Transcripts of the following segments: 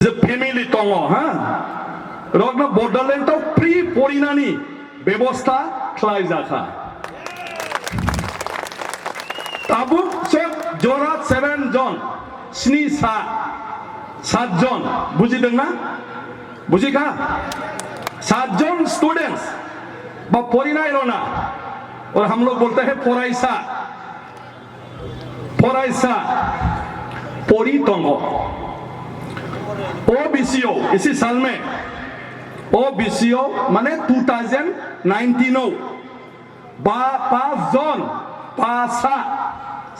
Family তঙ্গ হ্যাঁ রগ্ন বর্ডারল্যান্ডাव free परिनानि व्यवस्था खालायजाखा Tabuk सब जरा 7 जन 7 जन बुझिदोंना बुझिखा 7 जन स्टूडेंट्स बा परिनाय रना और हम लोग बोलते हैं फरायसा फरायसा परितंग ओबीसीओ इसी साल में ओबीसीओ माने 2019 5 जन पासा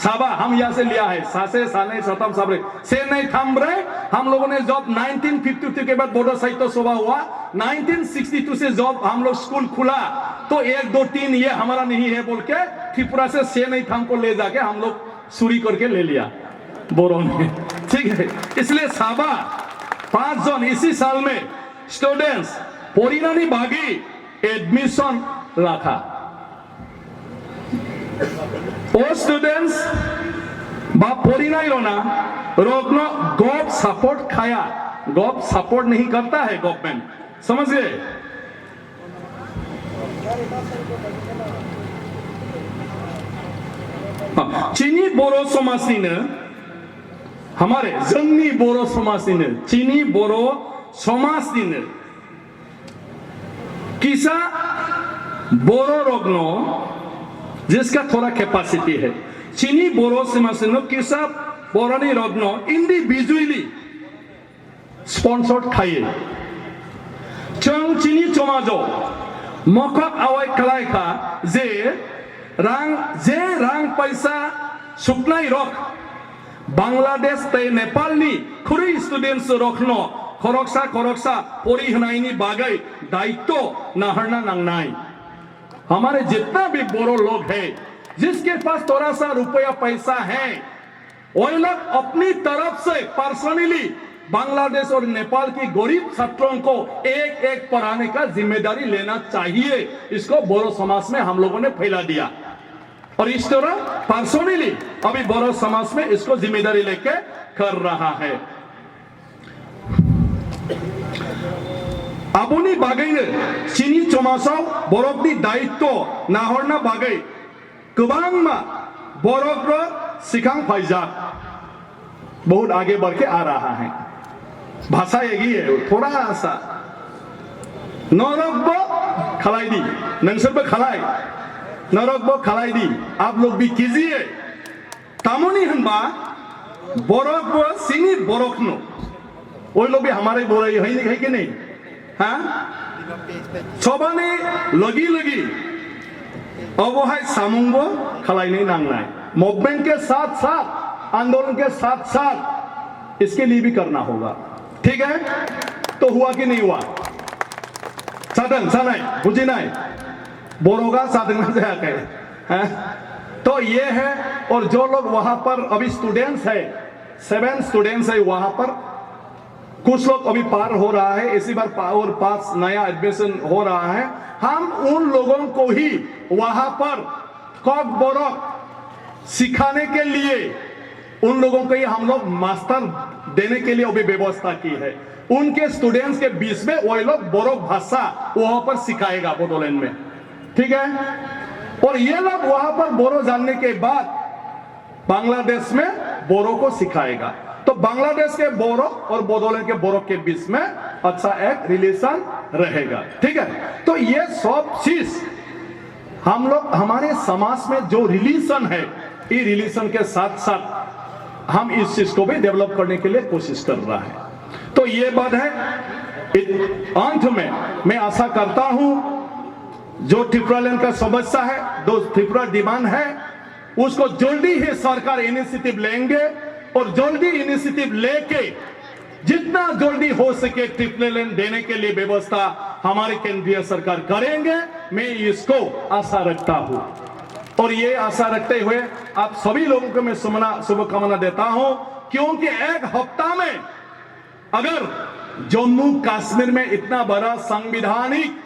साबा हम यहाँ से लिया है सासे साने सतम साबरे से नहीं थामरे हम लोगों ने जॉब 1952 के बाद बोर्डर साहित्य सभा हुआ 1962 से जॉब हम लोग स्कूल खुला तो 1 2 3 ये हमारा नहीं है बोल के त्रिपुरा से नहीं थाम को ले जाके हम लोग चोरी करके ले लिया बोरो ने ठीक है इसलिए साबा 5 जन इसी साल में स्टूडेंट्स परिनानी भागी एडमिशन रखा ओ स्टूडेंट्स बा परिनाय रोना रोगनो गॉव सपोर्ट खाया गॉव सपोर्ट नहीं करता है गवर्नमेंट समझ गए चीनी बोरो समाजनिनो हमारे जोंनि बोरो समाजनिनो चीनी बोरो समाजनिनो किसा बोरो रोगनो जिसका थोड़ा कैपेसिटी है चीनी बोरो समाजनिनो किसा बोरानी रोगनो इंडिविजुअली स्पॉन्सर्ड खाये जों चीनी समाजो मखक आवाय खालायखा जे रां पैसा सुकनाय रख बांग्लादेश ते नेपालनि खुरै स्टूडेंट्स रखनो खरकसा परि होनायनि बागै दायित्व नाहरना नांनाय हमारे जितना भी बोरो लोग हैं जिसके पास थोड़ा सा रुपया पैसा है वो लोग अपनी तरफ से पर्सनली बांग्लादेश और नेपाल की गरीब छात्रों को एक पढ़ाने का जिम्मेदारी लेना चाहिए इसको बोरो समाज में हम लोगों ने फैला दिया और इस तरह पर्सनली अभी बोरो समाज में इसको जिम्मेदारी लेके कर रहा है आबुनी बागैनो चीनी समाजाव बरफनि दायित्व नाहरना बागै गोबां बरफ सिखां फाइजाक बहुत आगे बढ़ के आ रहा है भाषा एक ही है थोड़ा सा नरकबो खालायदी नोंसोरबो खालाय नरकबो खालायदी आप लोग भी कीजिए तामोनी हनबा बरफबो सिनी बरफनो वो लोग भी हमारे बोल रहे है कि नहीं हाँ सबाने लगी अब है सामुंगो खालायने नांगनाय मूवमेंट के साथ साथ आंदोलन के साथ साथ इसके लिए भी करना होगा ठीक है तो हुआ कि नहीं हुआ साधन सानाय बुझिनाय बोरोगा साधन जाके तो ये है और जो लोग वहां पर अभी स्टूडेंट्स है 7 स्टूडेंट्स है वहां पर कुछ लोग अभी पार हो रहा है इसी बार और 5 नया एडमिशन हो रहा है हम उन लोगों को ही वहां पर कॉक बोरक सिखाने के लिए उन लोगों को ही हम लोग मास्टर देने के लिए अभी व्यवस्था की है उनके स्टूडेंट्स के बीच में वो लोग बोरो भाषा वहां पर सिखाएगा बोडोलैंड में ठीक है और ये लोग वहां पर बोरो जानने के बाद बांग्लादेश में बोरो को सिखाएगा तो बांग्लादेश के बोरो और बोडोलैंड के बोरो के बीच में अच्छा एक रिलेशन रहेगा ठीक है तो ये सब चीज हम लोग हमारे समाज में जो रिलेशन है ये रिलेशन के साथ साथ हम इस चीज को भी डेवलप करने के लिए कोशिश कर रहा है तो ये बात है अंत में मैं आशा करता हूं जो त्रिपुरा लैंड का समस्या है जो त्रिपुरा डिमांड है उसको जल्दी ही सरकार इनिशिएटिव लेंगे और जल्दी इनिशिएटिव लेके जितना जल्दी हो सके त्रिपुरा लैंड देने के लिए व्यवस्था हमारी केंद्रीय सरकार करेंगे मैं इसको आशा रखता हूं और ये आशा रखते हुए आप सभी लोगों को मैं शुभकामना देता हूं क्योंकि एक हफ्ता में अगर जम्मू कश्मीर में इतना बड़ा संवैधानिक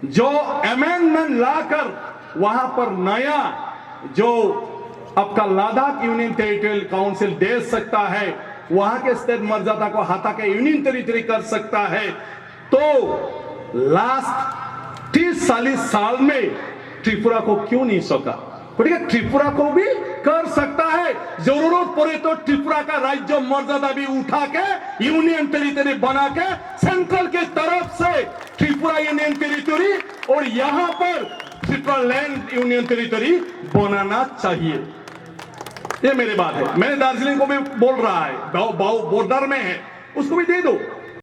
जो अमेंडमेंट लाकर वहां पर नया जो आपका लद्दाख यूनियन टेरिटोरियल काउंसिल दे सकता है वहां के स्टेट मर्यादा को हटा के यूनियन टेरिटरी कर सकता है, तो लास्ट 30-40 साल में त्रिपुरा को क्यों नहीं सका? ठीक है, त्रिपुरा को भी कर सकता है। जरूरत पड़े तो त्रिपुरा का राज्य मर्यादा भी उठा के यूनियन टेरिटरी बना के सेंट्रल के तरफ से त्रिपुरा यूनियन टेरिटरी और यहां पर त्रिपुरा लैंड यूनियन टेरिटरी बनाना चाहिए। ये मेरी बात है। मैंने दार्जिलिंग को भी बोल रहा है, बॉर्डर में है, उसको भी दे दो।